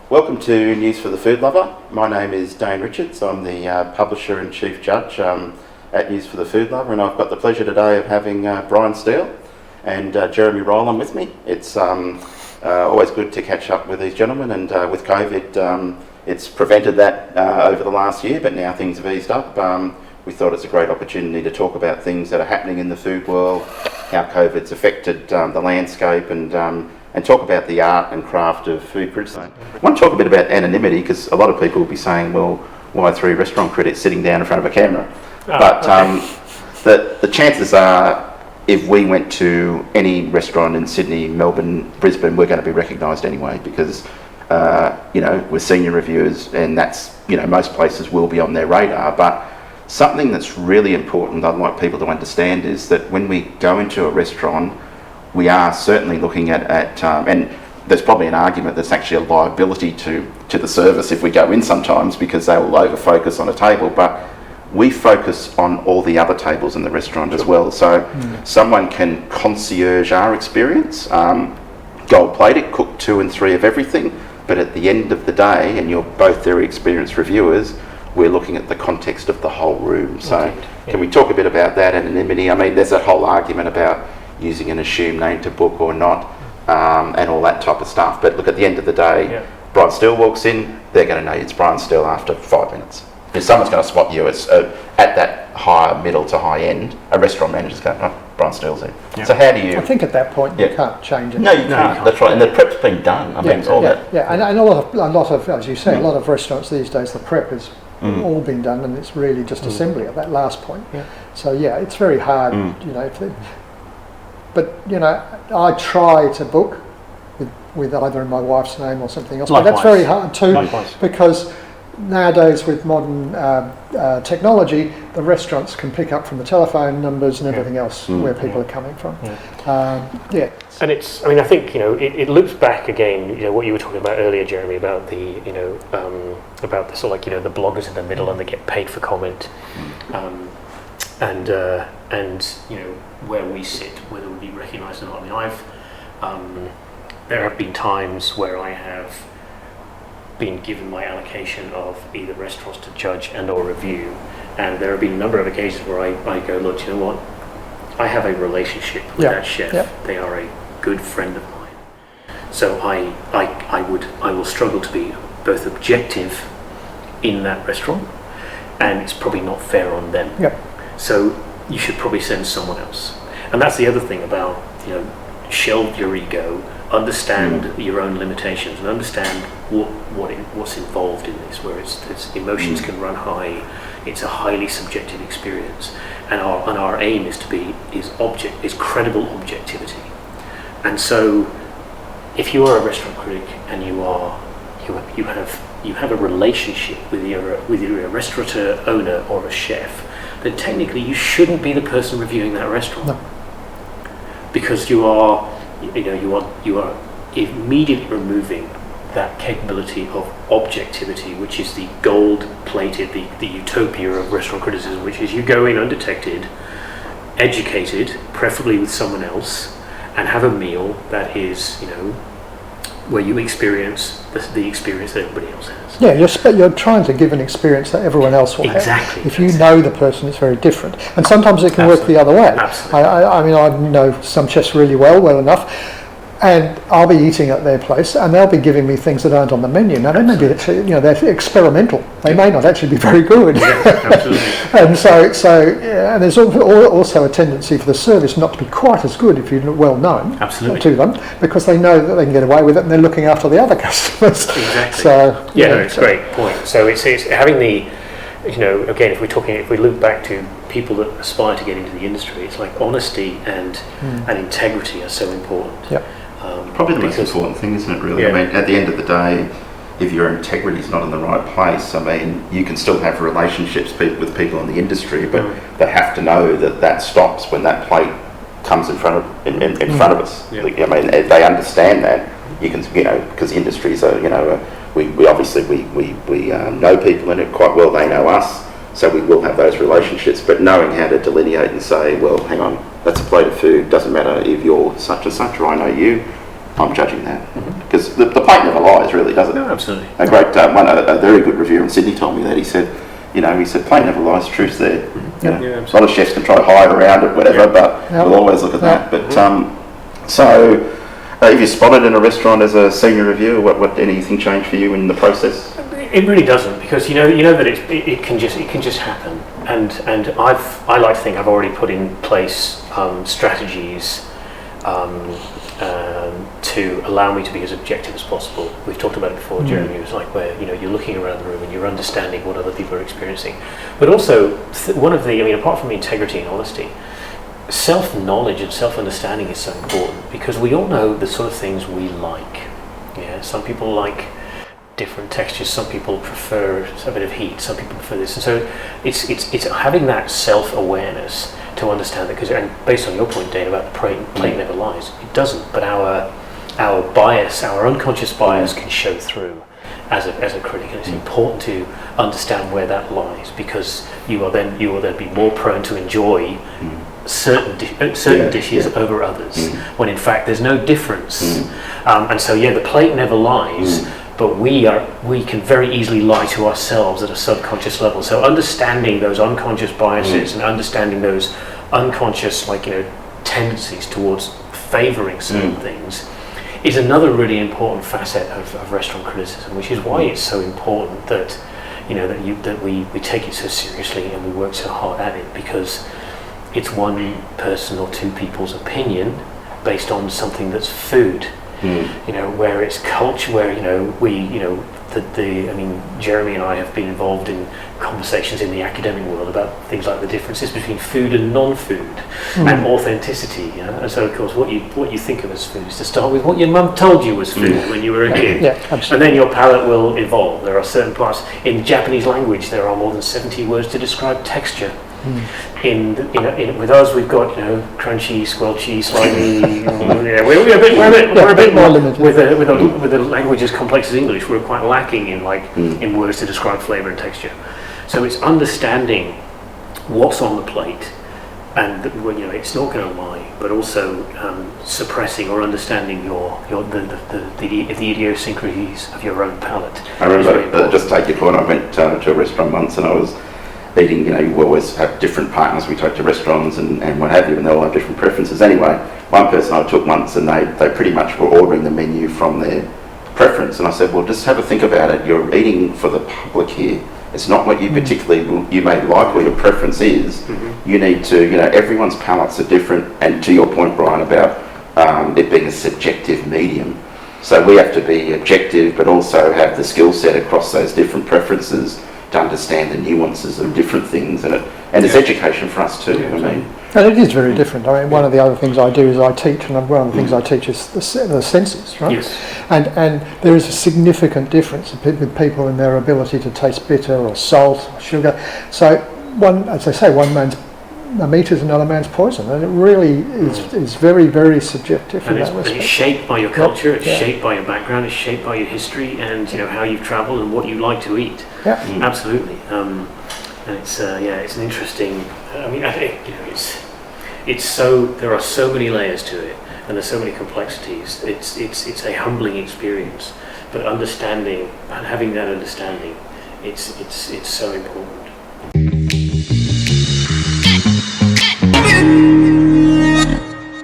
Welcome to News for the Food Lover. My name is Dane Richards. I'm the publisher and chief judge at News for the Food Lover, and I've got the pleasure today of having Brian Steele and Jeremy Rowland with me. It's always good to catch up with these gentlemen, and with COVID, it's prevented that over the last year, but now things have eased up. We thought it's a great opportunity to talk about things that are happening in the food world, how COVID's affected the landscape, and talk about the art and craft of food criticism. I want to talk a bit about anonymity, because a lot of people will be saying, well, why three restaurant critics sitting down in front of a camera? The chances are, if we went to any restaurant in Sydney, Melbourne, Brisbane, we're going to be recognised anyway, because we're senior reviewers, and that's, most places will be on their radar. But something that's really important I'd like people to understand is that when we go into a restaurant, we are certainly looking at and there's probably an argument that's actually a liability to the service if we go in sometimes, because they will over-focus on a table, but we focus on all the other tables in the restaurant as well. So someone can concierge our experience, gold plate it, cook 2 and 3 of everything, but at the end of the day, and you're both very experienced reviewers, we're looking at the context of the whole room. So can we talk a bit about that anonymity? I mean, there's a whole argument about using an assumed name to book or not, and all that type of stuff. But look, at the end of the day, Brian Steele walks in, they're going to know it's Brian Steele after 5 minutes. If someone's going to spot you as at that higher, middle to high end, a restaurant manager's going, oh, Brian Steele's in. Yeah. So how do you... I think at that point you can't change it. No, you can't. That's right. And the prep's been done. I mean, all that. Yeah, and a lot of, as you say, a lot of restaurants these days, the prep has all been done, and it's really just assembly at that last point. Yeah. So it's very hard, But I try to book with either in my wife's name or something else. Likewise. But that's very hard too, because nowadays with modern technology, the restaurants can pick up from the telephone numbers and everything else where people are coming from. And it's, I think, it loops back again, what you were talking about earlier, Jeremy, about the, about the sort of like, the bloggers in the middle and they get paid for comment. And where we sit, whether we be recognised or not. I mean, there have been times where I have been given my allocation of either restaurants to judge and or review, and there have been a number of occasions where I go, look, you know what, I have a relationship with that chef. They are a good friend of mine, so I will struggle to be both objective in that restaurant, and it's probably not fair on them. So you should probably send someone else. And that's the other thing about, shelve your ego, understand your own limitations, and understand what's involved in this, where it's emotions can run high, it's a highly subjective experience, and our aim is credible objectivity. And so if you are a restaurant critic and you have a relationship with either a restaurateur, owner, or a chef, then technically you shouldn't be the person reviewing that restaurant. No. Because you are immediately removing that capability of objectivity, which is the gold-plated, the utopia of restaurant criticism, which is you go in undetected, educated, preferably with someone else, and have a meal that is, where you experience the experience that everybody else has. Yeah, you're trying to give an experience that everyone else will have. If you know the person, it's very different. And sometimes it can work the other way. Absolutely. I know some chefs really well enough, and I'll be eating at their place, and they'll be giving me things that aren't on the menu. Now, they may be actually, they're experimental. They may not actually be very good. Absolutely. And and there's also a tendency for the service not to be quite as good if you're well known to them, because they know that they can get away with it, and they're looking after the other customers. Exactly. So it's a great point. So it's having the, again, if we look back to people that aspire to get into the industry, it's like honesty and integrity are so important. Probably the most important thing, isn't it, really? I mean, at the end of the day, if your integrity is not in the right place, I mean, you can still have relationships with people in the industry, but they have to know that stops when that plate comes in front of us. I mean, they understand that. You can, because industries are, we obviously know people in it quite well. They know us, so we will have those relationships. But knowing how to delineate and say, well, hang on, that's a plate of food. Doesn't matter if you're such and such, or I know you. I'm judging that. Because the plate never lies, really, does it? No, absolutely. A very good reviewer in Sydney told me that. He said, plate never lies, truth's there. A lot of chefs can try to hide around it, whatever, but we'll always look at that. But so, if you're spotted in a restaurant as a senior reviewer, what anything change for you in the process? It really doesn't, because you know that it can just happen, and I like to think I've already put in place strategies to allow me to be as objective as possible. We've talked about it before, Jeremy. It was like where you're looking around the room and you're understanding what other people are experiencing, but also apart from integrity and honesty, self-knowledge and self-understanding is so important, because we all know the sort of things we like. Yeah, some people like different textures, some people prefer a bit of heat, some people prefer this, and so it's having that self-awareness to understand that, because, and based on your point, Dane, about the plate never lies, it doesn't, but our bias, our unconscious bias can show through as a critic, and it's important to understand where that lies, because you will then be more prone to enjoy certain dishes over others, when in fact there's no difference. And so the plate never lies, but we can very easily lie to ourselves at a subconscious level. So understanding those unconscious biases and understanding those unconscious tendencies towards favouring certain things is another really important facet of restaurant criticism, which is why it's so important that that we take it so seriously and we work so hard at it, because it's one person or two people's opinion based on something that's food. Where it's culture, where Jeremy and I have been involved in conversations in the academic world about things like the differences between food and non-food and authenticity. And so of course what you think of as food is to start with what your mum told you was food when you were a kid, and then your palate will evolve. There are certain parts in Japanese language. There are more than 70 words to describe texture. With us, we've got crunchy, squelchy, slimy. We're a bit more limited. With a language as complex as English, we're quite lacking in words to describe flavour and texture. So it's understanding what's on the plate, and it's not going to lie, but also suppressing or understanding the idiosyncrasies of your own palate. I remember, just take your point, I went to a restaurant once and I was eating, we always have different partners we take to restaurants and what have you, and they all have different preferences. Anyway, one person I took once and they pretty much were ordering the menu from their preference, and I said, well, just have a think about it. You're eating for the public here. It's not what you you may like or your preference is. You need to, everyone's palates are different, and to your point, Brian, about it being a subjective medium. So we have to be objective, but also have the skill set across those different preferences to understand the nuances of different things, and it's education for us too. And it is very different. One of the other things I do is I teach, and one of the things I teach is the senses, right? Yes. And there is a significant difference with people in their ability to taste bitter or salt or sugar. So as I say, one man's meat is another man's poison, and it really is very, very subjective. And it's shaped by your culture, it's shaped by your background, it's shaped by your history, and how you've travelled and what you like to eat. Absolutely. And it's an interesting. It's so, there are so many layers to it, and there's so many complexities. It's a humbling experience, but understanding and having that understanding, it's so important.